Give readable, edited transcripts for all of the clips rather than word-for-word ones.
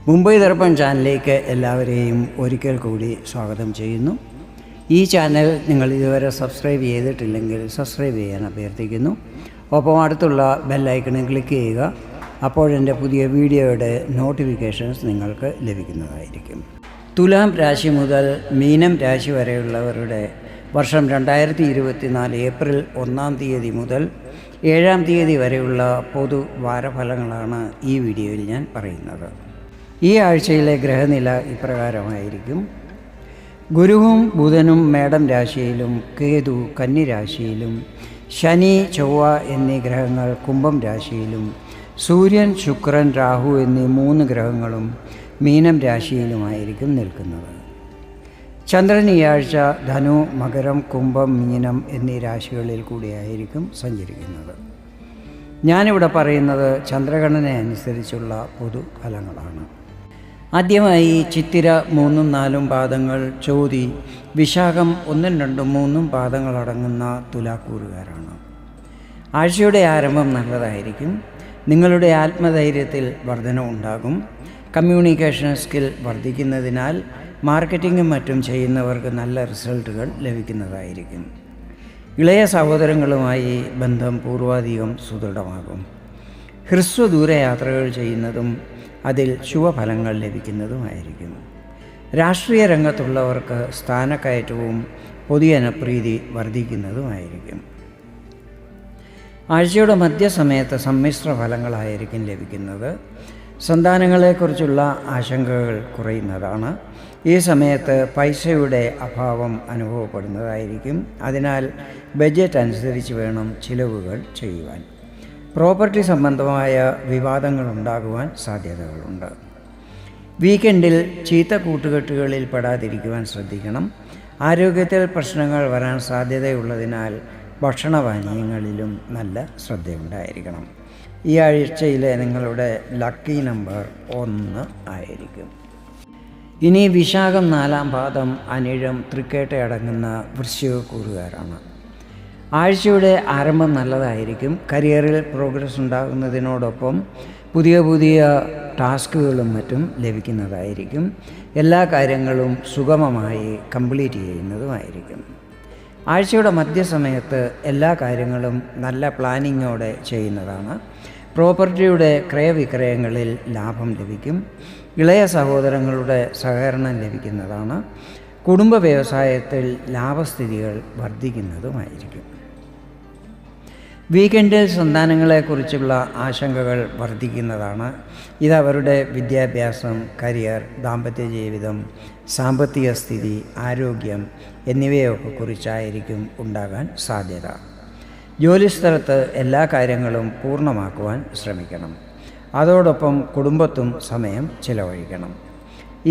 മുംബൈ ദർപ്പൺ ചാനലിലേക്ക് എല്ലാവരെയും ഒരിക്കൽ കൂടി സ്വാഗതം ചെയ്യുന്നു. ഈ ചാനൽ നിങ്ങൾ ഇതുവരെ സബ്സ്ക്രൈബ് ചെയ്തിട്ടില്ലെങ്കിൽ സബ്സ്ക്രൈബ് ചെയ്യാൻ അഭ്യർത്ഥിക്കുന്നു. ഒപ്പം അടുത്തുള്ള ബെല്ലൈക്കണിൽ ക്ലിക്ക് ചെയ്യുക. അപ്പോഴെൻ്റെ പുതിയ വീഡിയോയുടെ നോട്ടിഫിക്കേഷൻസ് നിങ്ങൾക്ക് ലഭിക്കുന്നതായിരിക്കും. തുലാം രാശി മുതൽ മീനം രാശി വരെയുള്ളവരുടെ വർഷം 2024 ഏപ്രിൽ 1-ാം തീയതി മുതൽ 7-ാം തീയതി വരെയുള്ള പൊതു വാരഫലങ്ങളാണ് ഈ വീഡിയോയിൽ ഞാൻ പറയുന്നത്. ഈ ആഴ്ചയിലെ ഗ്രഹനില ഇപ്രകാരമായിരിക്കും. ഗുരുവും ബുധനും മേടം രാശിയിലും കേതു കന്നി രാശിയിലും ശനി ചൊവ്വ എന്നീ ഗ്രഹങ്ങൾ കുംഭം രാശിയിലും സൂര്യൻ ശുക്രൻ രാഹു എന്നീ 3 ഗ്രഹങ്ങളും മീനം രാശിയിലുമായിരിക്കും നിൽക്കുന്നത്. ചന്ദ്രൻ ഈ ആഴ്ച ധനു മകരം കുംഭം മീനം എന്നീ രാശികളിൽ കൂടിയായിരിക്കും സഞ്ചരിക്കുന്നത്. ഞാനിവിടെ പറയുന്നത് ചന്ദ്രഗണന അനുസരിച്ചുള്ള പൊതുഫലങ്ങളാണ്. ആദ്യമായി ചിത്തിര 3-4 പാദങ്ങൾ, ചോതി വിശാഖം 1-2-3 പാദങ്ങളടങ്ങുന്ന തുലാക്കൂറുകാരാണ്. ആഴ്ചയുടെ ആരംഭം നല്ലതായിരിക്കും. നിങ്ങളുടെ ആത്മധൈര്യത്തിൽ വർധനവുണ്ടാകും. കമ്മ്യൂണിക്കേഷൻ സ്കിൽ വർദ്ധിക്കുന്നതിനാൽ മാർക്കറ്റിങ്ങും മറ്റും ചെയ്യുന്നവർക്ക് നല്ല റിസൾട്ടുകൾ ലഭിക്കുന്നതായിരിക്കും. ഇളയ സഹോദരങ്ങളുമായി ബന്ധം പൂർവാധികം സുദൃഢമാകും. ഹ്രസ്വ ദൂരയാത്രകൾ ചെയ്യുന്നതും അതിൽ ശുഭഫലങ്ങൾ ലഭിക്കുന്നതുമായിരിക്കും. രാഷ്ട്രീയ രംഗത്തുള്ളവർക്ക് സ്ഥാനക്കയറ്റവും പൊതുജനപ്രീതി വർദ്ധിക്കുന്നതുമായിരിക്കും. ആഴ്ചയുടെ മധ്യസമയത്ത് സമ്മിശ്ര ഫലങ്ങളായിരിക്കും ലഭിക്കുന്നത്. സന്താനങ്ങളെക്കുറിച്ചുള്ള ആശങ്കകൾ കുറയുന്നതാണ്. ഈ സമയത്ത് പൈസയുടെ അഭാവം അനുഭവപ്പെടുന്നതായിരിക്കും. അതിനാൽ ബഡ്ജറ്റ് അനുസരിച്ച് വേണം ചിലവുകൾ ചെയ്യുവാൻ. പ്രോപ്പർട്ടി സംബന്ധമായ വിവാദങ്ങൾ ഉണ്ടാകുവാൻ സാധ്യതകളുണ്ട്. വീക്കെൻഡിൽ ചീത്ത കൂട്ടുകെട്ടുകളിൽ പെടാതിരിക്കുവാൻ ശ്രദ്ധിക്കണം. ആരോഗ്യത്തിൽ പ്രശ്നങ്ങൾ വരാൻ സാധ്യതയുള്ളതിനാൽ ഭക്ഷണപാനീയങ്ങളിലും നല്ല ശ്രദ്ധയുണ്ടായിരിക്കണം. ഈ ആഴ്ചയിലെ നിങ്ങളുടെ ലക്കി നമ്പർ 1 ആയിരിക്കും. ഇനി വിശാഖം 4-ാം പാദം, അനിഴം തൃക്കേട്ട അടങ്ങുന്ന വൃശ്ചികക്കൂറുകാരാണ്. ആഴ്ചയുടെ ആരംഭം നല്ലതായിരിക്കും. കരിയറിൽ പ്രോഗ്രസ് ഉണ്ടാകുന്നതിനോടൊപ്പം പുതിയ ടാസ്കുകളും മറ്റും ലഭിക്കുന്നതായിരിക്കും. എല്ലാ കാര്യങ്ങളും സുഗമമായി കംപ്ലീറ്റ് ചെയ്യുന്നതുമായിരിക്കും. ആഴ്ചയുടെ മധ്യസമയത്ത് എല്ലാ കാര്യങ്ങളും നല്ല പ്ലാനിങ്ങോടെ ചെയ്യുന്നതാണ്. പ്രോപ്പർട്ടിയുടെ ക്രയവിക്രയങ്ങളിൽ ലാഭം ലഭിക്കും. ഇളയ സഹോദരങ്ങളുടെ സഹകരണം ലഭിക്കുന്നതാണ്. കുടുംബ വ്യവസായത്തിൽ ലാഭസ്ഥിതികൾ വർദ്ധിക്കുന്നതുമായിരിക്കും. വീക്കെൻഡിൽ സന്താനങ്ങളെക്കുറിച്ചുള്ള ആശങ്കകൾ വർദ്ധിക്കുന്നതാണ്. ഇത് അവരുടെ വിദ്യാഭ്യാസം, കരിയർ, ദാമ്പത്യ ജീവിതം, സാമ്പത്തിക സ്ഥിതി, ആരോഗ്യം എന്നിവയൊക്കെ കുറിച്ചായിരിക്കും ഉണ്ടാകാൻ സാധ്യത. ജോലിസ്ഥലത്ത് എല്ലാ കാര്യങ്ങളും പൂർണ്ണമാക്കുവാൻ ശ്രമിക്കണം. അതോടൊപ്പം കുടുംബത്തും സമയം ചിലവഴിക്കണം.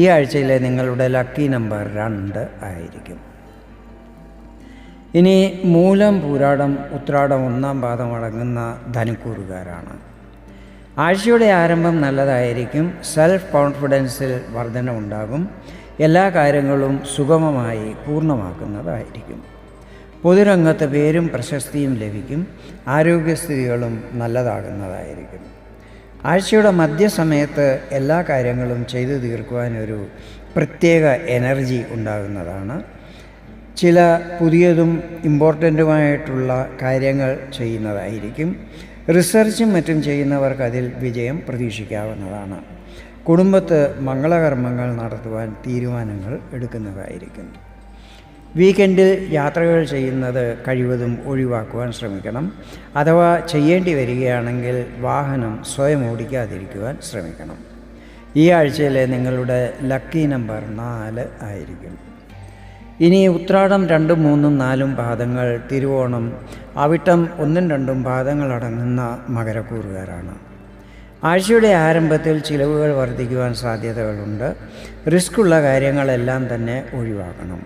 ഈ ആഴ്ചയിലെ നിങ്ങളുടെ ലക്കി നമ്പർ 2 ആയിരിക്കും. ഇനി മൂലം പൂരാടം ഉത്രാടം 1-ാം പാദം അടങ്ങുന്ന ധനുക്കൂറുകാരാണ്. ആഴ്ചയുടെ ആരംഭം നല്ലതായിരിക്കും. സെൽഫ് കോൺഫിഡൻസിൽ വർധന ഉണ്ടാകും. എല്ലാ കാര്യങ്ങളും സുഗമമായി പൂർണ്ണമാക്കുന്നതായിരിക്കും. പൊതുരംഗത്ത് പേരും പ്രശസ്തിയും ലഭിക്കും. ആരോഗ്യസ്ഥിതികളും നല്ലതാകുന്നതായിരിക്കും. ആഴ്ചയുടെ മധ്യസമയത്ത് എല്ലാ കാര്യങ്ങളും ചെയ്തു തീർക്കുവാനൊരു പ്രത്യേക എനർജി ഉണ്ടാകുന്നതാണ്. ചില പുതിയതും ഇമ്പോർട്ടൻറ്റുമായിട്ടുള്ള കാര്യങ്ങൾ ചെയ്യുന്നതായിരിക്കും. റിസർച്ചും മറ്റും ചെയ്യുന്നവർക്ക് അതിൽ വിജയം പ്രതീക്ഷിക്കാവുന്നതാണ്. കുടുംബത്ത് മംഗളകർമ്മങ്ങൾ നടത്തുവാൻ തീരുമാനങ്ങൾ എടുക്കുന്നതായിരിക്കും. വീക്കെൻഡിൽ യാത്രകൾ ചെയ്യുന്നത് കഴിവതും ഒഴിവാക്കുവാൻ ശ്രമിക്കണം. അഥവാ ചെയ്യേണ്ടി വരികയാണെങ്കിൽ വാഹനം സ്വയം ഓടിക്കാതിരിക്കുവാൻ ശ്രമിക്കണം. ഈ ആഴ്ചയിലെ നിങ്ങളുടെ ലക്കി നമ്പർ 4 ആയിരിക്കും. ഇനി ഉത്രാടം 2, 3, 4 പാദങ്ങൾ, തിരുവോണം, അവിട്ടം 1-2 പാദങ്ങളടങ്ങുന്ന മകരക്കൂറുകാരാണ്. ആഴ്ചയുടെ ആരംഭത്തിൽ ചിലവുകൾ വർദ്ധിക്കുവാൻ സാധ്യതകളുണ്ട്. റിസ്ക്കുള്ള കാര്യങ്ങളെല്ലാം തന്നെ ഒഴിവാക്കണം.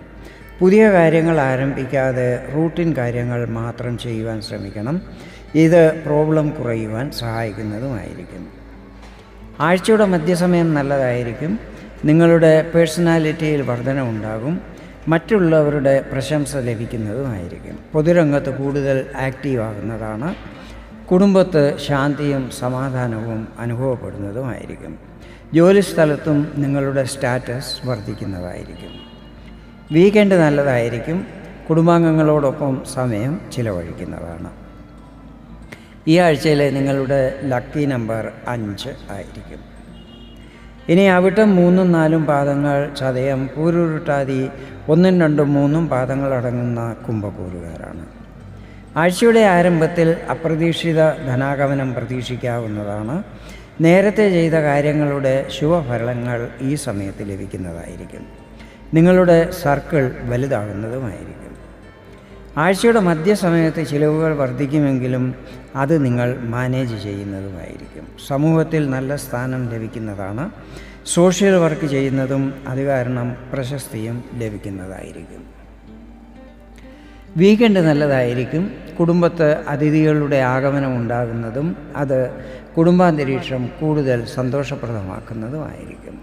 പുതിയ കാര്യങ്ങൾ ആരംഭിക്കാതെ റൂട്ടീൻ കാര്യങ്ങൾ മാത്രം ചെയ്യുവാൻ ശ്രമിക്കണം. ഇത് പ്രോബ്ലം കുറയുവാൻ സഹായിക്കുന്നതുമായിരിക്കും. ആഴ്ചയുടെ മധ്യസമയം നല്ലതായിരിക്കും. നിങ്ങളുടെ പേഴ്സണാലിറ്റിയിൽ വർധന ഉണ്ടാകും. മറ്റുള്ളവരുടെ പ്രശംസ ലഭിക്കുന്നതുമായിരിക്കും. പൊതുരംഗത്ത് കൂടുതൽ ആക്റ്റീവാകുന്നതാണ്. കുടുംബത്ത് ശാന്തിയും സമാധാനവും അനുഭവപ്പെടുന്നതുമായിരിക്കും. ജോലിസ്ഥലത്തും നിങ്ങളുടെ സ്റ്റാറ്റസ് വർദ്ധിക്കുന്നതായിരിക്കും. വീക്കെൻഡ് നല്ലതായിരിക്കും. കുടുംബാംഗങ്ങളോടൊപ്പം സമയം ചിലവഴിക്കുന്നതാണ്. ഈ ആഴ്ചയിലെ നിങ്ങളുടെ ലക്കി നമ്പർ 5 ആയിരിക്കും. ഇനി അവിട്ടം 3, 4 പാദങ്ങൾ, ചതയം, പൂരുരുട്ടാതി 1, 2, 3 പാദങ്ങൾ അടങ്ങുന്ന കുംഭക്കൂറുകാരാണ്. ആഴ്ചയുടെ ആരംഭത്തിൽ അപ്രതീക്ഷിത ധനാഗമനം പ്രതീക്ഷിക്കാവുന്നതാണ്. നേരത്തെ ചെയ്ത കാര്യങ്ങളുടെ ശുഭഫലങ്ങൾ ഈ സമയത്ത് ലഭിക്കുന്നതായിരിക്കും. നിങ്ങളുടെ സർക്കിൾ വലുതാകുന്നതുമായിരിക്കും. ആഴ്ചയുടെ മധ്യസമയത്ത് ചിലവുകൾ വർദ്ധിക്കുമെങ്കിലും അത് നിങ്ങൾ മാനേജ് ചെയ്യുന്നതുമായിരിക്കും. സമൂഹത്തിൽ നല്ല സ്ഥാനം ലഭിക്കുന്നതാണ്. സോഷ്യൽ വർക്ക് ചെയ്യുന്നതും അത് കാരണം പ്രശസ്തിയും ലഭിക്കുന്നതായിരിക്കും. വീക്കെൻഡ് നല്ലതായിരിക്കും. കുടുംബത്ത് അതിഥികളുടെ ആഗമനം ഉണ്ടാകുന്നതും അത് കുടുംബാന്തരീക്ഷം കൂടുതൽ സന്തോഷപ്രദമാക്കുന്നതുമായിരിക്കും.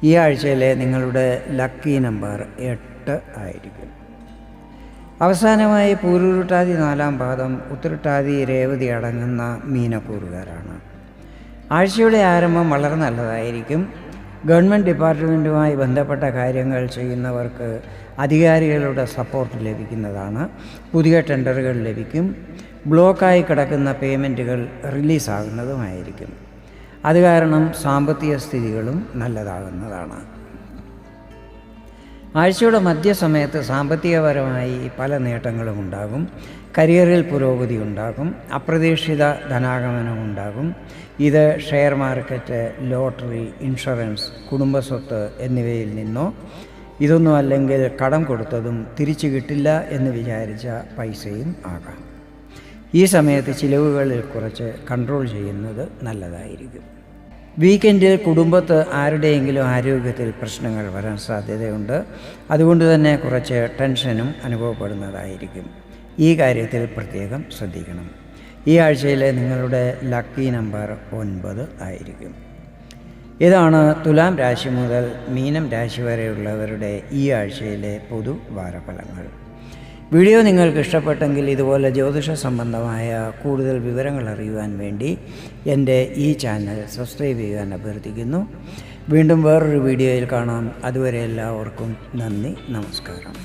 ഈ ആഴ്ചയിലെ നിങ്ങളുടെ ലക്കി നമ്പർ 8 ആയിരിക്കും. അവസാനമായി പൂരുരുട്ടാതി 4 പാദം, ഉത്രട്ടാതി, രേവതി അടങ്ങുന്ന മീനക്കൂറുകാരാണ്. ആഴ്ചയുടെ ആരംഭം വളരെ നല്ലതായിരിക്കും. ഗവൺമെൻറ് ഡിപ്പാർട്ട്മെൻറ്റുമായി ബന്ധപ്പെട്ട കാര്യങ്ങൾ ചെയ്യുന്നവർക്ക് അധികാരികളുടെ സപ്പോർട്ട് ലഭിക്കുന്നതാണ്. പുതിയ ടെൻഡറുകൾ ലഭിക്കും. ബ്ലോക്കായി കിടക്കുന്ന പേയ്മെൻറ്റുകൾ റിലീസാകുന്നതുമായിരിക്കും. അത് കാരണം സാമ്പത്തിക സ്ഥിതികളും നല്ലതാകുന്നതാണ്. ആഴ്ചയുടെ മധ്യസമയത്ത് സാമ്പത്തികപരമായി പല നേട്ടങ്ങളും ഉണ്ടാകും. കരിയറിൽ പുരോഗതി ഉണ്ടാകും. അപ്രതീക്ഷിത ധനാഗമനം ഉണ്ടാകും. ഇത് ഷെയർ മാർക്കറ്റ്, ലോട്ടറി, ഇൻഷുറൻസ്, കുടുംബസ്വത്ത് എന്നിവയിൽ നിന്നോ ഇതൊന്നും അല്ലെങ്കിൽ കടം കൊടുത്തതും തിരിച്ചു കിട്ടില്ല എന്ന് വിചാരിച്ച പൈസയും ആകാം. ഈ സമയത്ത് ചിലവുകളിൽ കുറച്ച് കൺട്രോൾ ചെയ്യുന്നത് നല്ലതായിരിക്കും. വീക്കെൻഡിൽ കുടുംബത്ത് ആരുടെയെങ്കിലും ആരോഗ്യത്തിൽ പ്രശ്നങ്ങൾ വരാൻ സാധ്യതയുണ്ട്. അതുകൊണ്ട് തന്നെ കുറച്ച് ടെൻഷനും അനുഭവപ്പെടുന്നതായിരിക്കും. ഈ കാര്യത്തിൽ പ്രത്യേകം ശ്രദ്ധിക്കണം. ഈ ആഴ്ചയിലെ നിങ്ങളുടെ ലക്കി നമ്പർ 9 ആയിരിക്കും. ഇതാണ് തുലാം രാശി മുതൽ മീനം രാശി വരെയുള്ളവരുടെ ഈ ആഴ്ചയിലെ പൊതു വാരഫലങ്ങൾ. വീഡിയോ നിങ്ങൾക്ക് ഇഷ്ടപ്പെട്ടെങ്കിൽ ഇതുപോലെ ജ്യോതിഷ സംബന്ധമായ കൂടുതൽ വിവരങ്ങൾ അറിയുവാൻ വേണ്ടി എൻ്റെ ഈ ചാനൽ സബ്സ്ക്രൈബ് ചെയ്യാൻ അഭ്യർത്ഥിക്കുന്നു. വീണ്ടും വേറൊരു വീഡിയോയിൽ കാണാം. അതുവരെ എല്ലാവർക്കും നന്ദി, നമസ്കാരം.